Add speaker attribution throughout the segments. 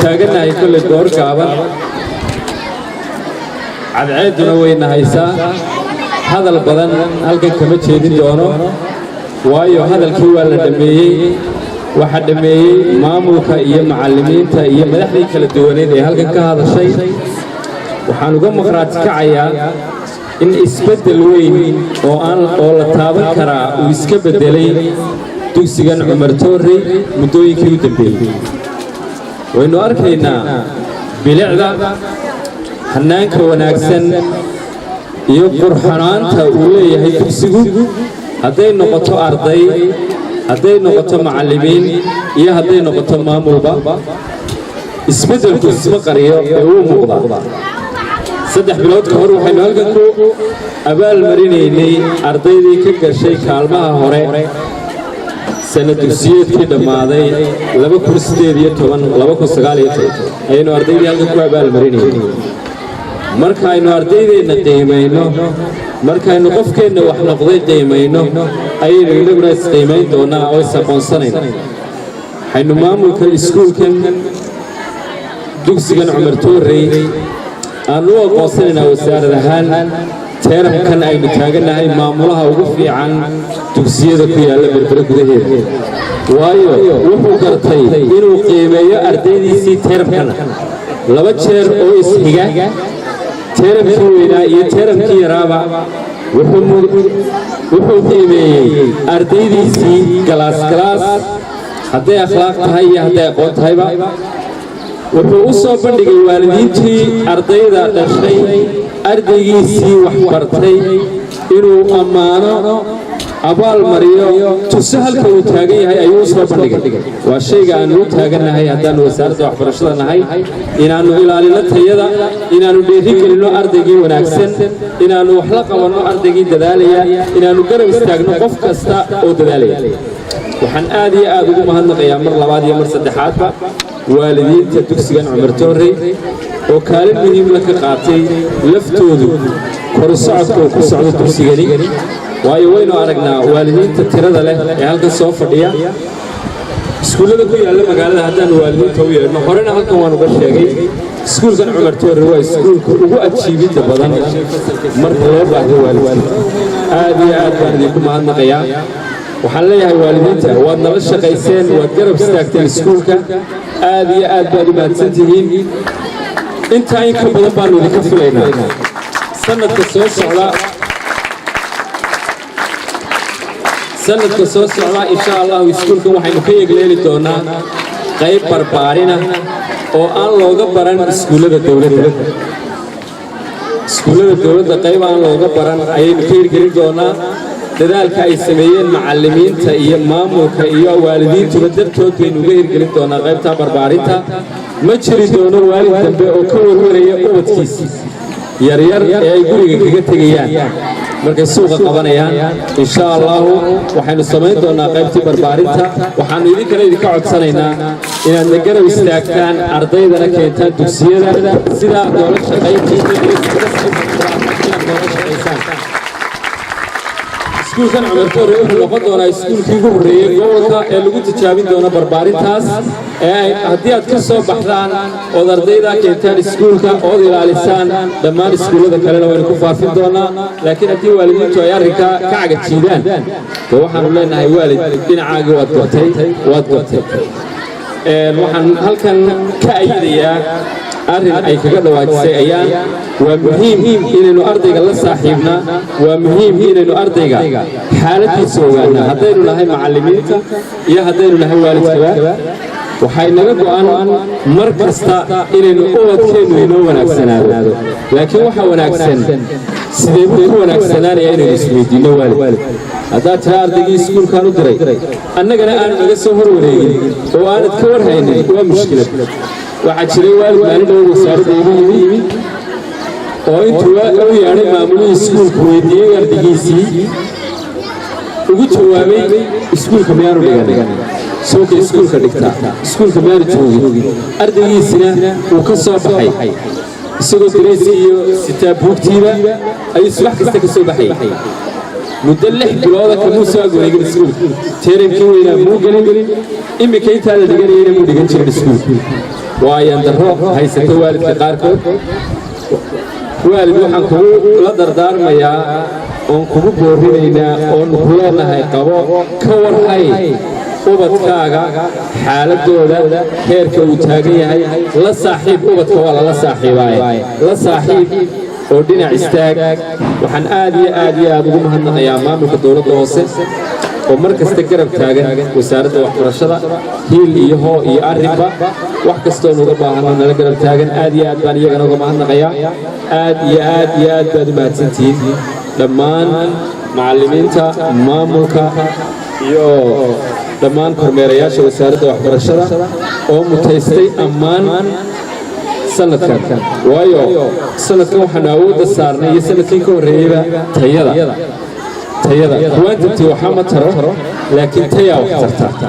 Speaker 1: taaganahay kulli goor gaaban cadceeduna wayna haysaa hadal badan halkan kama jeedin doono waayo hadalkii waa la dhameeyey waxa dhameeyey maamulka iyo macallimiinta iyo madaxdii kala duwaneed ee halkan ka hadashay waxaan uga maqraati kacayaa in isbeddel weyn oo la taaban karaa uu iska beddelay dugsigan Cumar Toorey muddooyinkii u dambeeyey waynu arkaynaa bilicda hanaanka wanaagsan iyo qurxanaanta uu leeyahay dugsigu hadday noqoto arday hadday noqoto macallimiin iyo hadday noqoto maamulba isbeddelku isma qariyo ee uu muuqdaa 3 bilood ka hor waxaynu halkan ku abaal marinaynay ardaydii ka gashay kaalmaha hore sanad dugsiyeedkii dhammaaday 2018 ayaynu ardaydii halkan ku abaal marinaynay markaynu ardaydeena qiimayno markaynu qofkeenna wax noqday qiimayno ayaynu inaguna isqiimayn doonaa oo isaqoonsanayna waxaynu maamulka iskuulkan dugsigan Cumar Toorey aanu aqoonsanaynaa wasaarad ahaan teeramkan aynu taaganahay maamulaha ugu fiican dugsiyada ku yaalla berbera gudaheeda waayo wuxuu gartay inuu qiimeeyo ardaydiisii teeramkana 2 jeer oo isxiga teeramkii weynaa iyo teeramkii yaraaba wuxuu qiimeeyey ardaydiisii galaas hadday akhlaaq tahay iyo hadday aqoon tahayba wuxuu u soo bandhigay waalidiintii ardayda dhashay ardaygiisii wax bartay inuu ammaano abaal mariyo tuso halka uu taagan yahay ayuu u soo bandhigay waa shayga aanu u taagannahay haddaanu wasaaradda waxbarashada nahay inaannu ilaalino tayada inaannu dhiirigelinno ardaygii wanaagsan inaannu wax la qabanno ardaygii dadaalaya inaannu garab istaagno qof kasta oo dadaalaya waxaan aad iyo aad ugu mahadnaqayaa mar labaad iyo mar saddexaadba waalidiinta dugsigan Cumar Toorey oo kaalin muhiim ah ka qaatay laftoodu kor u socodka ku socdo dugsigani waayo waynu aragnaa waalidiinta tirada leh ee halkan soo fadhiya iskuullada ku yaalla magaalada haddaan waalidiinta u yeedhno horena halkan waan uga sheegay iskuulkan Cumar Toorey waa iskuulka ugu ajiibidda badan marka loo baahdo waalidiinta aad iyo aad baan idinku mahadnaqayaa waxaan leeyahay waalidiinta waad nala shaqayseen waad garab istaagteen iskuulka aad iyo aad baad u mahadsantihiin intaa in ka badan baanu idinka filaynaa sanadka soo socda insha allahu iskuulkan waxaynu ka yegleeli doonaa qayb barbaarina oo aan looga baran iskuullada dowladda qayb aan looga baran ayaynu ka hirgelin doonaa dadaalka ay sameeyeen macallimiinta iyo maamulka iyo waalidiintuba dartood baynu uga hirgelin doonaa qaybta barbaarinta ma jiri doono waalid dambe oo ka warwaraya ubadkiisa yaryar ee ay guriga kaga tegayaan markay suuqa qabanayaan insha allahu waxaynu samayn doonaa qaybtii barbaarinta waxaanu idinkana idinka codsanaynaa inaad na garab istaagtaan ardaydana keentaan dugsiyada sidaa noola shaqaysaan iskuulkan Cumar Toorey wuxuu noqon doonaa iskuulkii ugu horreeyay gobolka ee lagu tijaabin doono barbaarintaas haddii aad ka soo baxdaan ood ardayda keentaan iskuulka ood ilaalisaan dhammaan iskuullada kalena waynu ku faafin doonaa laakiin haddii waalidiintu ay arrinkaa ka cagajiidaan dee waxaanu leenahay waalid dhinacaagii waad gortay waxaan halkan ka ayidayaa arrin ay kaga dhawaajisay ayaan waa muhiim inaynu ardayga la saaxiibnaa waa muhiim inaynu ardayga xaaladiisa ogaanaa haddaynu nahay macallimiinta iyo haddaynu nahay waalidkaba waxay naga go'an mar kasta inaynu ubadkeennu inoo wanaagsanaado laakiin waxa wanaagsan sidee buu ku wanaagsanaanaya inaynu isweydiinno waalid haddaad tira ardaygii iskuulkaan u diray annagana aanu naga soo horwareegin oo aanad ka warhaynin waa mushkilad waxaa jiray waalid maalin dhow wasaaradda igu yimid oo intuu u yeedhay maamulihii iskuulka weydiiyey ardaygiisii ugu jawaabay iskuulka miyaanu dhigan sooka iskuulka dhigtaa iskuulka miyaanu joogin ardaygiisina wuu ka soo baxay isagoo dareyskii iyo sitaa buugtiiba ayuu subax kasta ka soo baxay مدة لح بلوضة كموسى أقول يقول سكول تيرم كوينا مو قليل إمي كيت هذا اللي قال يرمو اللي قال شيء سكول وعيان درو هاي ستوالد كقاركو والد waxaan kugu la dardaarmayaa oo kugu boorinaynaa oo kuleenahay qabo ka warhay ubadkaaga xaaladooda heerka uu taagan yahay la saaxiib ubadka wala la saaxiibay la saaxiib oo dhinac istaag waxaan aad iyo aad ugu mahadnaqayaa maamulka dawladda hoose oo markasta garab taagan wasaaradda waxbarashada hiil iyo hoo iyo arrinba wax kastoo nooga baahana nala garab taagan aad iyo aad baan iyagana uga mahadnaqayaa aad iyo aad baad u mahadsantihiin dhammaan macallimiinta maamulka iyo dhammaan kormeerayaasha wasaaradda waxbarashada oo mutaystay ammaan sanadkan waayo sanadkan waxaan awoodda saarnay iyo sanadkii ka horreeyeyba tayada kuwaantantii waxaa ma taro laakiin tayaa wax tarta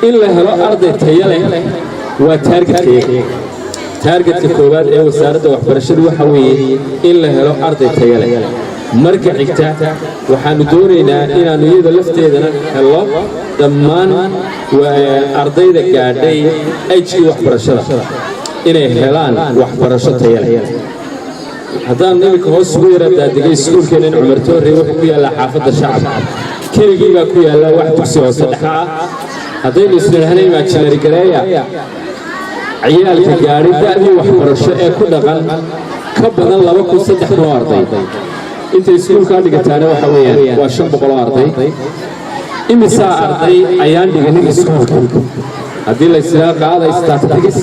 Speaker 1: in la helo arday taya leh waa taargetka koowaad ee wasaaradda waxbarashadu waxa weeye in la helo arday taya leh marka xigta waxaanu doonaynaa inaannu iyada lafteedana helo dhammaan ardayda gaadhay ajkii waxbarashada inay helaan waxbarasho taya leh haddaan iminka hoos ugu yara daadegay iskuulkeena in Cumar Toore wuxuu ku yaallaa xaafadda shacabka keligii baa ku yaalla wax dugsi hoose dhexe ah haddaynu isleeyahay maajinari gareeya ciyaalka gaadhay da'dii waxbarasho ee ku dhaqan ka badan 2,300 arday intay iskuulka dhigataana waxa weeyaan waa 500 arday imisa arday ayaan dhiganin iskuulka haddii la islaa qaaday statistics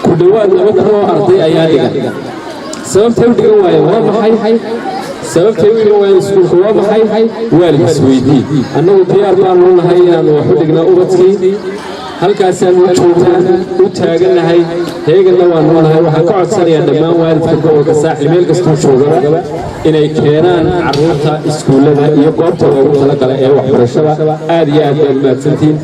Speaker 1: ku dhawaad 200 arday ayaa dhigan sababta uu dhigan waayo waa maxay sababta uu dhigan waayo iskuulka waa maxay waalid isweydii annagu diyaar baan u nahay inaan wax u dhigno ubadkii halkaas aan u taaganahay heegana waan noolahay waxaan ka codsanayaa dhammaan waalidka gobolka saaxil meel kastoo joogaba inay keenaan carruurta iskuullada iyo goobta loogu talagalay ee waxbarashada aad iyo aad baad mahadsantihiin